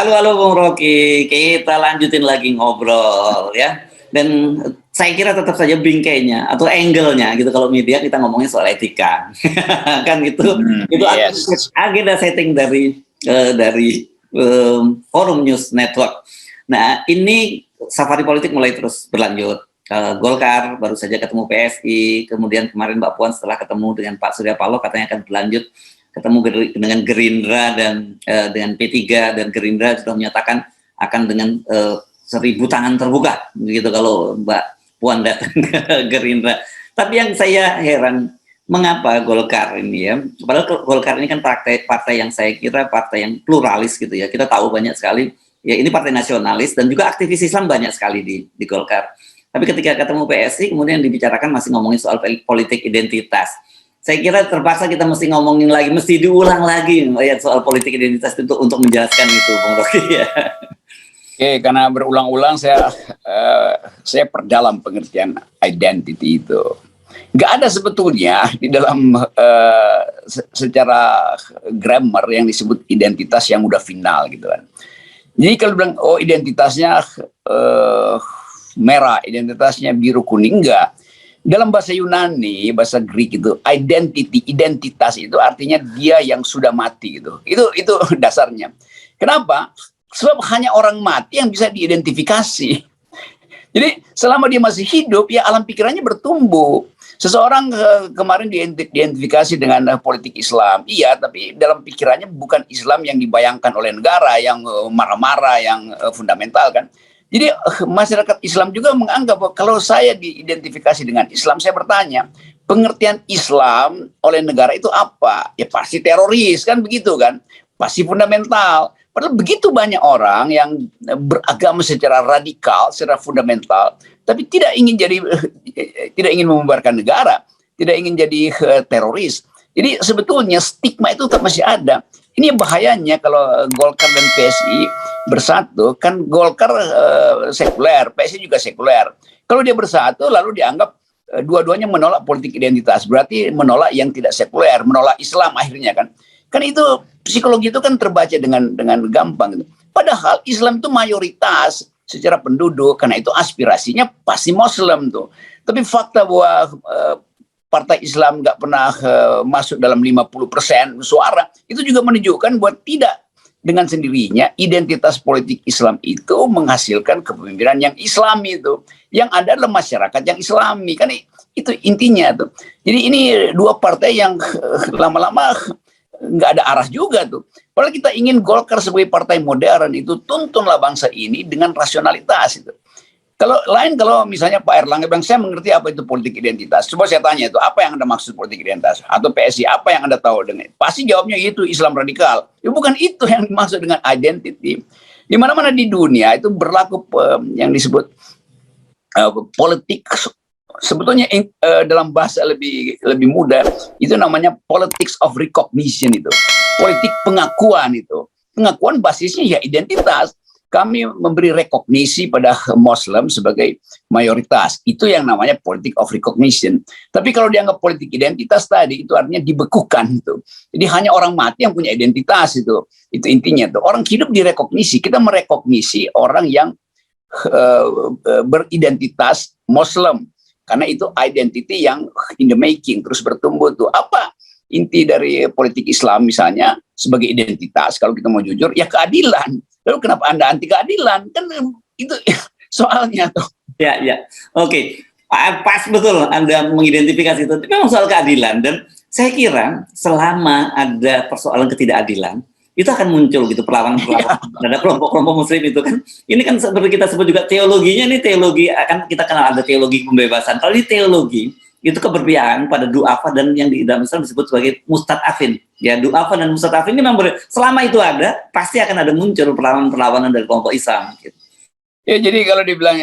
Halo, halo Bung Rocky, kita lanjutin lagi ngobrol ya. Dan saya kira tetap saja bingkainya atau angle-nya gitu kalau media kita ngomongin soal etika. Kan itu Yes. agenda setting dari Forum News Network. Nah, ini safari politik mulai terus berlanjut. Golkar baru saja ketemu PSI, kemudian kemarin Mbak Puan setelah ketemu dengan Pak Surya Paloh katanya akan berlanjut ketemu dengan Gerindra dan dengan P3, dan Gerindra sudah menyatakan akan dengan 1000 tangan terbuka begitu kalau Mbak Puan datang ke Gerindra. Tapi yang saya heran, mengapa Golkar ini ya, padahal Golkar ini kan partai yang saya kira partai yang pluralis gitu ya, kita tahu banyak sekali ya, ini partai nasionalis dan juga aktivis Islam banyak sekali di Golkar. Tapi ketika ketemu PSI kemudian dibicarakan masih ngomongin soal politik identitas. Saya kira terpaksa kita mesti ngomongin lagi, mesti diulang lagi ya, soal politik identitas itu untuk menjelaskan itu, Bung Rocky ya. Oke, karena berulang-ulang saya perdalam pengertian identity itu. Nggak ada sebetulnya di dalam secara grammar yang disebut identitas yang udah final gitu kan. Jadi kalau bilang oh identitasnya merah, identitasnya biru kuning, enggak. Dalam bahasa Yunani, bahasa Greek itu identitas itu artinya dia yang sudah mati gitu. Itu dasarnya. Kenapa? Sebab hanya orang mati yang bisa diidentifikasi. Jadi selama dia masih hidup, ya alam pikirannya bertumbuh. Seseorang kemarin diidentifikasi dengan politik Islam, iya, tapi dalam pikirannya bukan Islam yang dibayangkan oleh negara, yang marah-marah, yang fundamental kan. Jadi masyarakat Islam juga menganggap bahwa kalau saya diidentifikasi dengan Islam, saya bertanya, pengertian Islam oleh negara itu apa? Ya pasti teroris, kan begitu kan? Pasti fundamental. Padahal begitu banyak orang yang beragama secara radikal, secara fundamental, tapi tidak ingin membubarkan negara, tidak ingin jadi teroris. Jadi sebetulnya stigma itu tetap masih ada. Ini bahayanya kalau Golkar dan PSI bersatu, kan Golkar sekuler, PSI juga sekuler. Kalau dia bersatu lalu dianggap dua-duanya menolak politik identitas, berarti menolak yang tidak sekuler, menolak Islam akhirnya kan. Kan itu psikologi itu kan terbaca dengan gampang. Padahal Islam itu mayoritas secara penduduk, karena itu aspirasinya pasti Muslim tuh. Tapi fakta bahwa Partai Islam nggak pernah masuk dalam 50% suara, itu juga menunjukkan bahwa tidak dengan sendirinya identitas politik Islam itu menghasilkan kepemimpinan yang Islami itu. Yang ada adalah masyarakat yang Islami, kan itu intinya tuh. Jadi ini dua partai yang lama-lama nggak ada arah juga tuh. Padahal kita ingin Golkar sebagai partai modern itu tuntunlah bangsa ini dengan rasionalitas itu. Kalau misalnya Pak Erlangga bilang, saya mengerti apa itu politik identitas. Coba saya tanya itu, apa yang Anda maksud politik identitas? Atau PSI, apa yang Anda tahu dengan? Pasti jawabnya itu Islam radikal. Ya bukan itu yang dimaksud dengan identity. Di mana-mana di dunia itu berlaku yang disebut politik. Sebetulnya dalam bahasa lebih mudah, itu namanya politics of recognition itu. Politik pengakuan itu. Pengakuan basisnya ya identitas. Kami memberi rekognisi pada Muslim sebagai mayoritas. Itu yang namanya politik of recognition. Tapi kalau dianggap politik identitas tadi, itu artinya dibekukan. Itu. Jadi hanya orang mati yang punya identitas itu. Itu intinya. Itu. Orang hidup direkognisi. Kita merekognisi orang yang beridentitas Muslim. Karena itu identity yang in the making, terus bertumbuh. Tuh. Apa inti dari politik Islam misalnya sebagai identitas? Kalau kita mau jujur, ya keadilan. Lalu kenapa Anda anti keadilan? Kan itu soalnya tuh. Ya. Oke. Pas betul Anda mengidentifikasi itu. Tapi memang soal keadilan, dan saya kira selama ada persoalan ketidakadilan, itu akan muncul gitu perlawanan-perlawanan. Ada kelompok-kelompok muslim itu kan. Ini kan seperti kita sebut juga teologinya, ini teologi, akan kita kenal ada teologi pembebasan. Kalau ini teologi, itu keberpihakan pada du'afa dan yang di dalam Islam disebut sebagai mustad'afin. Ya, du'afa dan mustad'afin ini memang selama itu ada, pasti akan ada muncul perlawanan-perlawanan dari kelompok Islam. Gitu. Ya, jadi kalau dibilang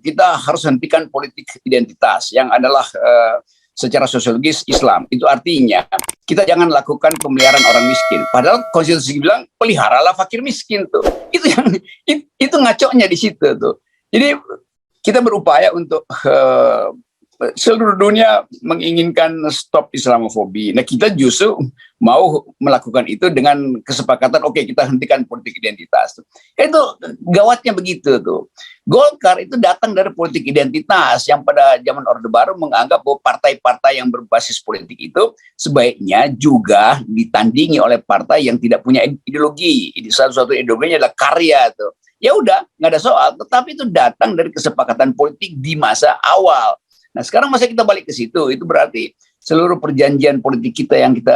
kita harus hentikan politik identitas yang adalah secara sosiologis Islam, itu artinya kita jangan lakukan pemeliharaan orang miskin. Padahal konstitusi bilang peliharalah fakir miskin tuh. Itu ngaconya di situ tuh. Jadi kita berupaya untuk seluruh dunia menginginkan stop Islamofobi. Nah, kita justru mau melakukan itu dengan kesepakatan, oke, kita hentikan politik identitas. Itu gawatnya begitu tuh. Golkar itu datang dari politik identitas yang pada zaman Orde Baru menganggap bahwa partai-partai yang berbasis politik itu sebaiknya juga ditandingi oleh partai yang tidak punya ideologi. Ini satu-satu ideologinya adalah karya tuh. Ya udah, nggak ada soal. Tetapi itu datang dari kesepakatan politik di masa awal. Nah, sekarang masa kita balik ke situ, itu berarti seluruh perjanjian politik kita yang kita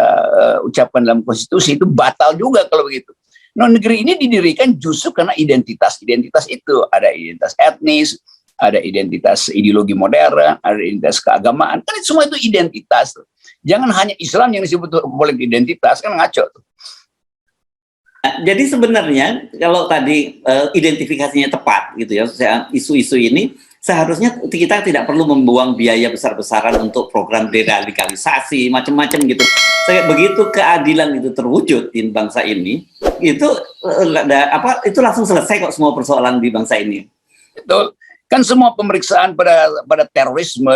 ucapkan dalam konstitusi itu batal juga kalau begitu. Nah, negeri ini didirikan justru karena identitas-identitas itu. Ada identitas etnis, ada identitas ideologi modern, ada identitas keagamaan. Kan semua itu identitas. Jangan hanya Islam yang disebut politik identitas, kan ngaco tuh. Jadi sebenarnya kalau tadi identifikasinya tepat gitu ya, isu-isu ini seharusnya kita tidak perlu membuang biaya besar-besaran untuk program deradikalisasi macam-macam gitu. Begitu keadilan itu terwujud di bangsa ini, itu itu langsung selesai kok semua persoalan di bangsa ini. Betul. Kan semua pemeriksaan pada terorisme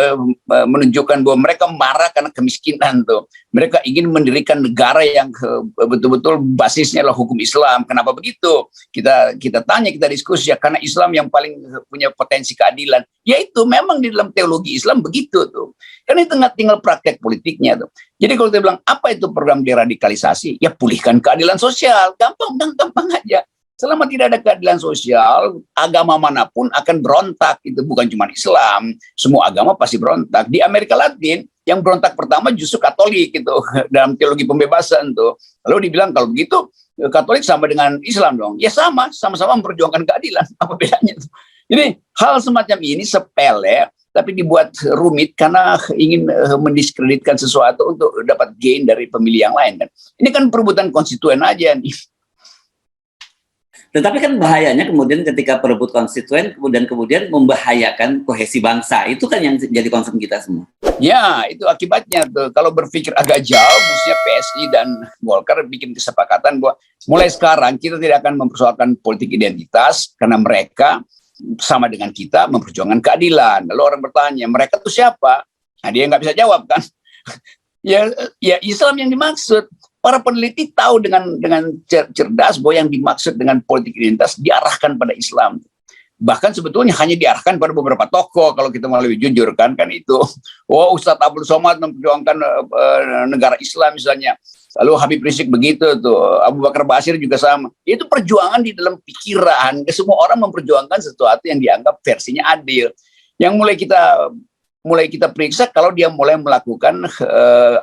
menunjukkan bahwa mereka marah karena kemiskinan tuh. Mereka ingin mendirikan negara yang betul-betul basisnya adalah hukum Islam. Kenapa begitu? Kita tanya, kita diskusi ya, karena Islam yang paling punya potensi keadilan. Yaitu memang di dalam teologi Islam begitu tuh. Karena itu nggak tinggal praktek politiknya tuh. Jadi kalau kita bilang apa itu program deradikalisasi? Ya pulihkan keadilan sosial. Gampang aja. Selama tidak ada keadilan sosial, agama manapun akan berontak. Itu bukan cuma Islam, semua agama pasti berontak. Di Amerika Latin, yang berontak pertama justru Katolik gitu dalam teologi pembebasan tuh. Lalu dibilang kalau begitu Katolik sama dengan Islam dong. Ya sama-sama memperjuangkan keadilan. Apa bedanya tuh? Jadi hal semacam ini sepele, tapi dibuat rumit karena ingin mendiskreditkan sesuatu untuk dapat gain dari pemilih yang lain kan. Ini kan perebutan konstituen aja nih. Tetapi kan bahayanya kemudian ketika perebut konstituen kemudian membahayakan kohesi bangsa. Itu kan yang jadi concern kita semua. Ya, itu akibatnya tuh. Kalau berpikir agak jauh, mestinya PSI dan Golkar bikin kesepakatan bahwa mulai sekarang kita tidak akan mempersoalkan politik identitas karena mereka sama dengan kita memperjuangkan keadilan. Lalu orang bertanya, mereka tuh siapa? Nah, dia nggak bisa jawab kan. Ya Islam yang dimaksud. Para peneliti tahu dengan cerdas bahwa yang dimaksud dengan politik identitas diarahkan pada Islam. Bahkan sebetulnya hanya diarahkan pada beberapa tokoh kalau kita mau lebih jujur kan itu. Oh, Ustadz Abdul Somad memperjuangkan negara Islam misalnya. Lalu Habib Rizik begitu tuh, Abu Bakar Basir juga sama. Itu perjuangan di dalam pikiran. Semua orang memperjuangkan sesuatu yang dianggap versinya adil. Yang mulai kita periksa kalau dia mulai melakukan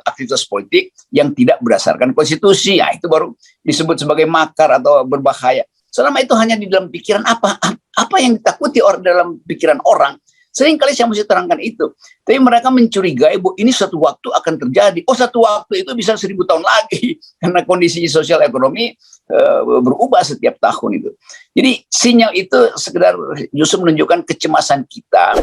aktivitas politik yang tidak berdasarkan konstitusi, ya itu baru disebut sebagai makar atau berbahaya. Selama itu hanya di dalam pikiran apa yang ditakuti dalam pikiran orang, seringkali saya mesti terangkan itu. Tapi mereka mencurigai bahwa ini suatu waktu akan terjadi. Oh, satu waktu itu bisa 1000 tahun lagi karena kondisi sosial ekonomi berubah setiap tahun itu. Jadi sinyal itu sekedar justru menunjukkan kecemasan kita.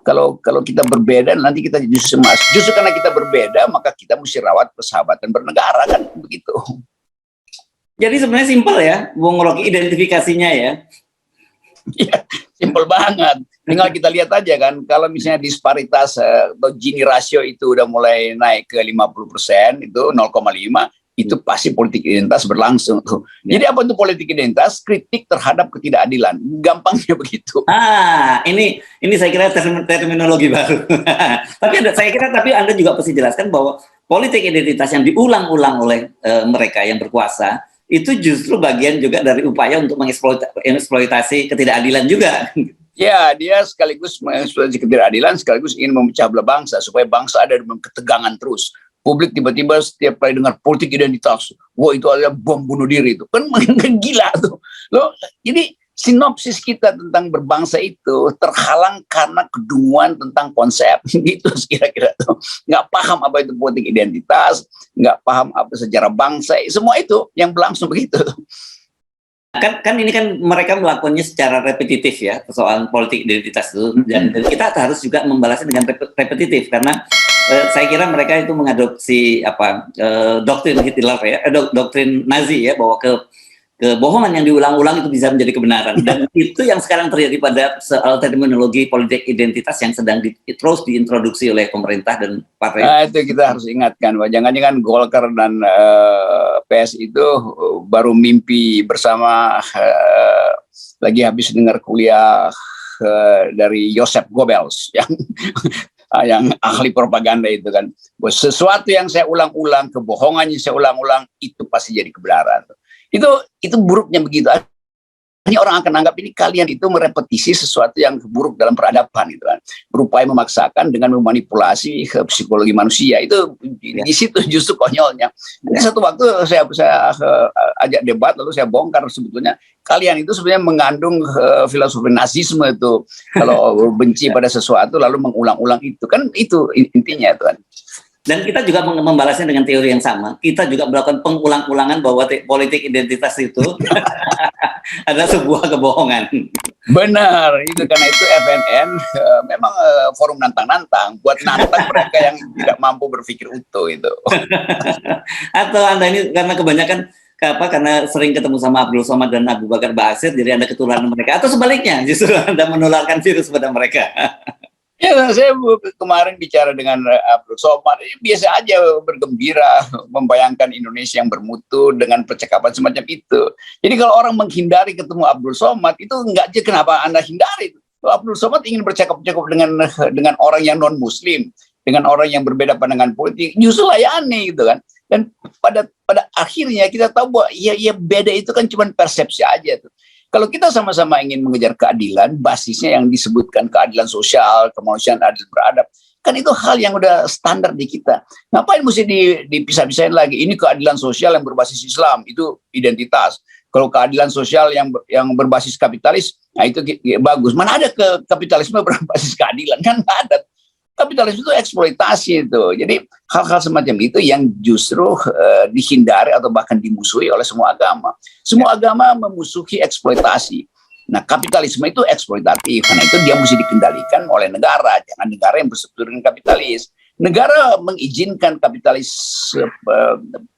Kalau kita berbeda nanti kita justru cemas. Justru karena kita berbeda maka kita mesti rawat persahabatan bernegara kan begitu. Jadi sebenarnya simpel ya, Bung Rocky, identifikasinya ya. Ya, simpel banget. Tinggal kita lihat aja kan, kalau misalnya disparitas atau Gini rasio itu udah mulai naik ke 50%, itu 0,5, itu pasti politik identitas berlangsung tuh. Jadi apa itu politik identitas? Kritik terhadap ketidakadilan. Gampangnya begitu. Ini saya kira terminologi baru. Tapi Anda juga pasti jelaskan bahwa politik identitas yang diulang-ulang oleh mereka yang berkuasa itu justru bagian juga dari upaya untuk mengeksploitasi ketidakadilan juga. Ya, dia sekaligus mengeksploitasi ketidakadilan, sekaligus ingin memecah belah bangsa supaya bangsa ada dalam ketegangan terus. Publik tiba-tiba setiap kali dengar politik identitas, wah itu adalah bom bunuh diri itu, kan gila tuh. Loh, jadi sinopsis kita tentang berbangsa itu terhalang karena kedunguan tentang konsep gitu kira-kira tuh. Nggak paham apa itu politik identitas, nggak paham apa sejarah bangsa, semua itu yang berlangsung begitu. Kan ini kan mereka melakukannya secara repetitif ya, persoalan politik identitas itu, dan kita harus juga membalasnya dengan repetitif karena saya kira mereka itu mengadopsi doktrin Hitler ya, doktrin Nazi ya, bahwa kebohongan yang diulang-ulang itu bisa menjadi kebenaran. Dan itu yang sekarang terjadi pada soal terminologi politik identitas yang sedang terus diintroduksi oleh pemerintah dan partai. Nah, itu kita harus ingatkan, bahwa jangan-jangan Golkar dan PS itu baru mimpi bersama lagi habis dengar kuliah dari Joseph Goebbels yang ahli propaganda itu kan. Sesuatu yang saya ulang-ulang, kebohongan yang saya ulang-ulang, itu pasti jadi kebenaran. Itu buruknya begitu. Hanya orang akan anggap ini kalian itu merepetisi sesuatu yang buruk dalam peradaban gitu kan. Berupaya memaksakan dengan memanipulasi psikologi manusia. Itu di situ justru konyolnya. Jadi satu waktu saya ajak debat, lalu saya bongkar sebetulnya kalian itu sebenarnya mengandung filosofi Nazisme itu. Kalau benci pada sesuatu lalu mengulang-ulang itu. Kan itu intinya itu kan. Dan kita juga membalasnya dengan teori yang sama. Kita juga melakukan pengulang-ulangan bahwa politik identitas itu adalah sebuah kebohongan. Benar, itu karena itu FNN memang forum nantang-nantang buat nantang mereka yang tidak mampu berpikir utuh itu. Atau Anda ini karena kebanyakan karena sering ketemu sama Abdul Somad dan Abu Bakar Basir, jadi Anda ketularan mereka, atau sebaliknya justru Anda menularkan virus pada mereka. Ya, saya kemarin bicara dengan Abdul Somad, biasa aja bergembira, membayangkan Indonesia yang bermutu dengan percakapan semacam itu. Jadi kalau orang menghindari ketemu Abdul Somad, itu enggak aja kenapa Anda hindari. Abdul Somad ingin bercakap-cakap dengan orang yang non-Muslim, dengan orang yang berbeda pandangan politik, justru layani gitu kan. Dan pada akhirnya kita tahu bahwa ya beda itu kan cuma persepsi aja tuh. Kalau kita sama-sama ingin mengejar keadilan, basisnya yang disebutkan keadilan sosial, kemanusiaan, adil beradab, kan itu hal yang udah standar di kita. Ngapain mesti dipisah-pisahin lagi? Ini keadilan sosial yang berbasis Islam, itu identitas. Kalau keadilan sosial yang berbasis kapitalis, nah itu bagus. Mana ada kapitalisme berbasis keadilan? Kan nggak ada. Kapitalisme itu eksploitasi itu. Jadi hal-hal semacam itu yang justru dihindari atau bahkan dimusuhi oleh semua agama. Semua agama memusuhi eksploitasi. Nah, kapitalisme itu eksploitatif. Karena itu dia mesti dikendalikan oleh negara. Jangan negara yang berstruktur dengan kapitalis. Negara mengizinkan kapitalis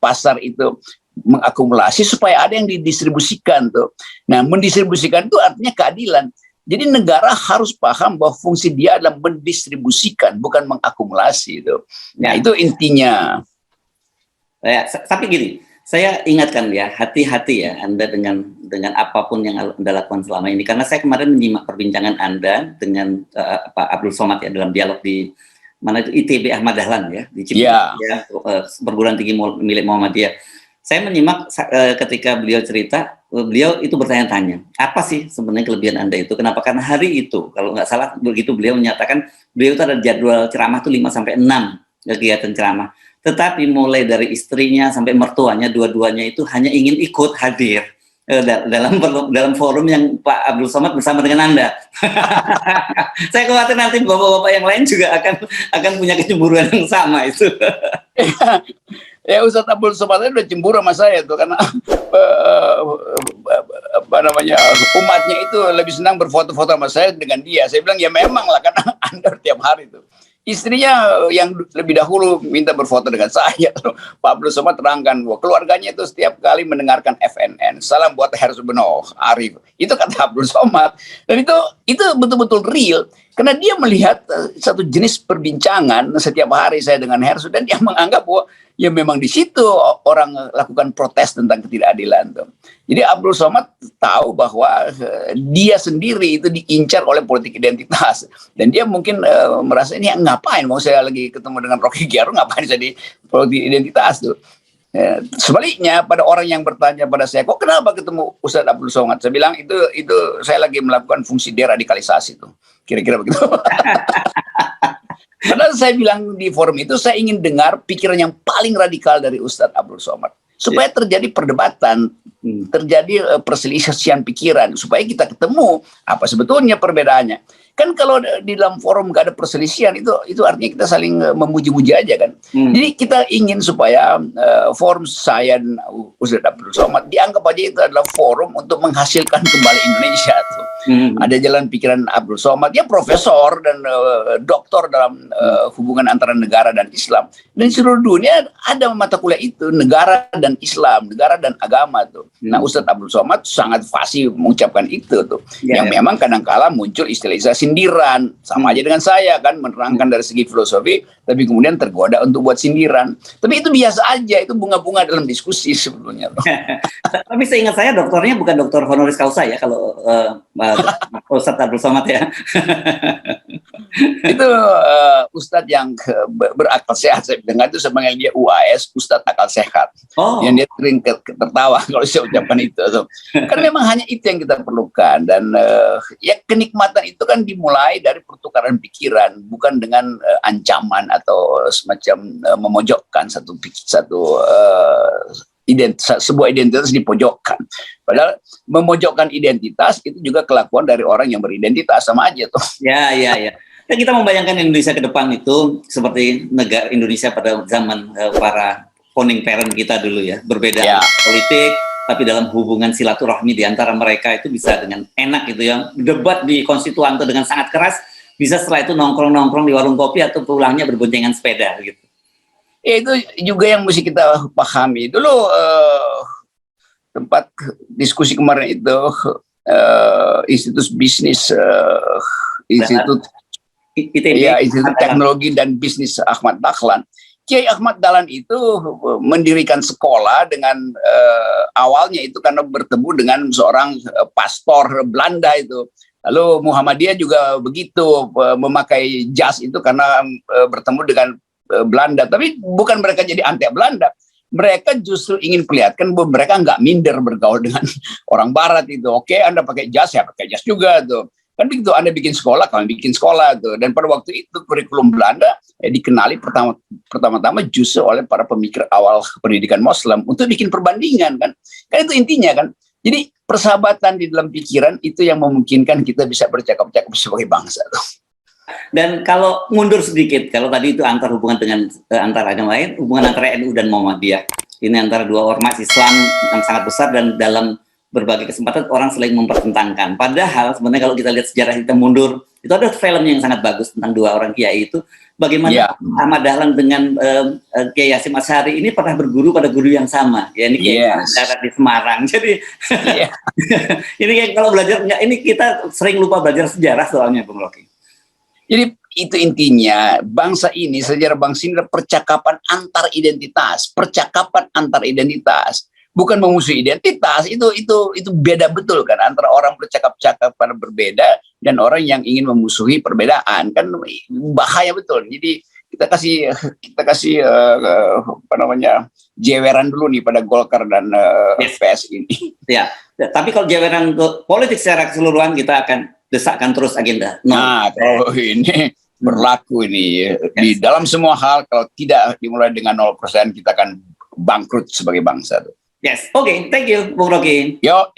pasar itu mengakumulasi supaya ada yang didistribusikan tuh. Nah, mendistribusikan itu artinya keadilan. Jadi negara harus paham bahwa fungsi dia adalah mendistribusikan, bukan mengakumulasi itu. Nah, itu intinya. Ya, tapi gini, saya ingatkan ya, hati-hati ya Anda dengan apapun yang Anda lakukan selama ini. Karena saya kemarin menyimak perbincangan Anda dengan Pak Abdul Somad ya dalam dialog di mana itu ITB Ahmad Dahlan ya di Ciputat ya, perguruan tinggi milik Muhammadiyah. Saya menyimak ketika beliau cerita. Beliau itu bertanya-tanya, apa sih sebenarnya kelebihan Anda itu? Kenapa? Karena hari itu, kalau nggak salah begitu beliau menyatakan, beliau itu ada jadwal ceramah tuh 5-6 kegiatan ceramah. Tetapi mulai dari istrinya sampai mertuanya, dua-duanya itu hanya ingin ikut hadir dalam forum yang Pak Abdul Somad bersama dengan Anda. Saya khawatir nanti bapak-bapak yang lain juga akan punya kecemburuan yang sama itu. Ya, Ustadz Abdul Somad udah cemburu sama saya tuh karena umatnya itu lebih senang berfoto-foto sama saya dengan dia. Saya bilang ya memang lah karena Anda tiap hari itu. Istrinya yang lebih dahulu minta berfoto dengan saya. Pak Abdul Somad terangkan bahwa keluarganya itu setiap kali mendengarkan FNN. Salam buat Hersu Beno, Arif. Itu kata Abdul Somad. Dan itu betul-betul real. Karena dia melihat satu jenis perbincangan setiap hari saya dengan Hersu. Dan dia menganggap bahwa ya memang di situ orang lakukan protes tentang ketidakadilan tuh. Jadi Abdul Somad tahu bahwa dia sendiri itu diincar oleh politik identitas dan dia mungkin merasa ini ngapain mau saya lagi ketemu dengan Rocky Gerung, ngapain saya di politik identitas tuh. Sebaliknya pada orang yang bertanya pada saya, kok kenapa ketemu Ustadz Abdul Somad? Saya bilang itu saya lagi melakukan fungsi deradikalisasi tuh. Kira-kira begitu. Karena saya bilang di forum itu saya ingin dengar pikiran yang paling radikal dari Ustadz Abdul Somad supaya terjadi perdebatan, terjadi perselisihan pikiran supaya kita ketemu apa sebetulnya perbedaannya. Kan kalau di dalam forum gak ada perselisihan itu artinya kita saling memuji-muji aja kan. Jadi kita ingin supaya forum saya dan Ustadz Abdul Somad dianggap aja itu adalah forum untuk menghasilkan kembali Indonesia tuh. Ada jalan pikiran Abdul Somad, dia profesor dan doktor dalam hubungan antara negara dan Islam. Dan di seluruh dunia ada mata kuliah itu, negara dan Islam, negara dan agama tuh. Nah, Ustadz Abdul Somad sangat fasih mengucapkan itu tuh. Yang memang kadang-kala muncul istilah-istilah sindiran, sama aja dengan saya kan, menerangkan dari segi filosofi, tapi kemudian tergoda untuk buat sindiran. Tapi itu biasa aja, itu bunga-bunga dalam diskusi sebetulnya. Tapi seingat saya doktornya bukan doktor honoris causa ya, kalau Ustadz Abdul Somad ya. Itu Ustadz yang berakal sehat, saya dengar itu saya panggil dia UAS, Ustadz akal sehat. Yang dia sering tertawa kalau saya ucapkan itu. Kan memang hanya itu yang kita perlukan, dan ya kenikmatan itu kan dimulai dari pertukaran pikiran, bukan dengan ancaman atau semacam memojokkan sebuah identitas dipojokkan. Padahal memojokkan identitas itu juga kelakuan dari orang yang beridentitas, sama aja tuh. Ya. Dan kita membayangkan Indonesia ke depan itu seperti negara Indonesia pada zaman para founding parent kita dulu ya, berbeda politik, tapi dalam hubungan silaturahmi di antara mereka itu bisa dengan enak gitu ya, debat di konstituan itu dengan sangat keras, bisa setelah itu nongkrong-nongkrong di warung kopi atau pulangnya berboncengan sepeda gitu. Itu juga yang mesti kita pahami. Dulu tempat diskusi kemarin itu Institut Bisnis Institut Teknologi dan Bisnis Ahmad Dahlan. Kiai Ahmad Dahlan itu mendirikan sekolah dengan awalnya itu karena bertemu dengan seorang pastor Belanda itu. Lalu Muhammadiyah juga begitu, memakai jas itu karena bertemu dengan Belanda, tapi bukan mereka jadi anti Belanda, mereka justru ingin perlihatkan bahwa mereka nggak minder bergaul dengan orang Barat itu. Oke, Anda pakai jas, ya pakai jas juga tuh. Kan begitu, Anda bikin sekolah, kami bikin sekolah tuh. Dan pada waktu itu kurikulum Belanda dikenali pertama-tama justru oleh para pemikir awal pendidikan Muslim untuk bikin perbandingan kan. Kan itu intinya kan. Jadi persahabatan di dalam pikiran itu yang memungkinkan kita bisa bercakap-cakap sebagai bangsa tuh. Dan kalau mundur sedikit, kalau tadi itu antar hubungan dengan antara agama lain, hubungan antara NU dan Muhammadiyah, ini antara dua ormas Islam yang sangat besar, dan dalam berbagai kesempatan orang saling mempertentangkan. Padahal sebenarnya kalau kita lihat sejarah kita mundur, itu ada film yang sangat bagus tentang dua orang kiai itu, bagaimana Ahmad Dahlan dengan Kiai Hasyim Asy'ari ini pernah berguru pada guru yang sama, ya ini Kiai di Semarang. Jadi ini kayak kalau belajar, ini kita sering lupa belajar sejarah soalnya, Bung Rocky. Jadi itu intinya, bangsa ini, sejarah bangsa ini adalah percakapan antar identitas, bukan memusuhi identitas. Itu beda betul kan, antara orang bercakap-cakap pada berbeda dan orang yang ingin memusuhi perbedaan, kan bahaya betul. Jadi kita kasih jeweran dulu nih pada Golkar dan PS ini. Ya, tapi kalau jeweran politik secara keseluruhan kita akan desakkan terus agenda. Nah, kalau ini berlaku ini di dalam semua hal, kalau tidak dimulai dengan 0%, kita akan bangkrut sebagai bangsa. Yes, oke, thank you, Bung Rocky. Yo,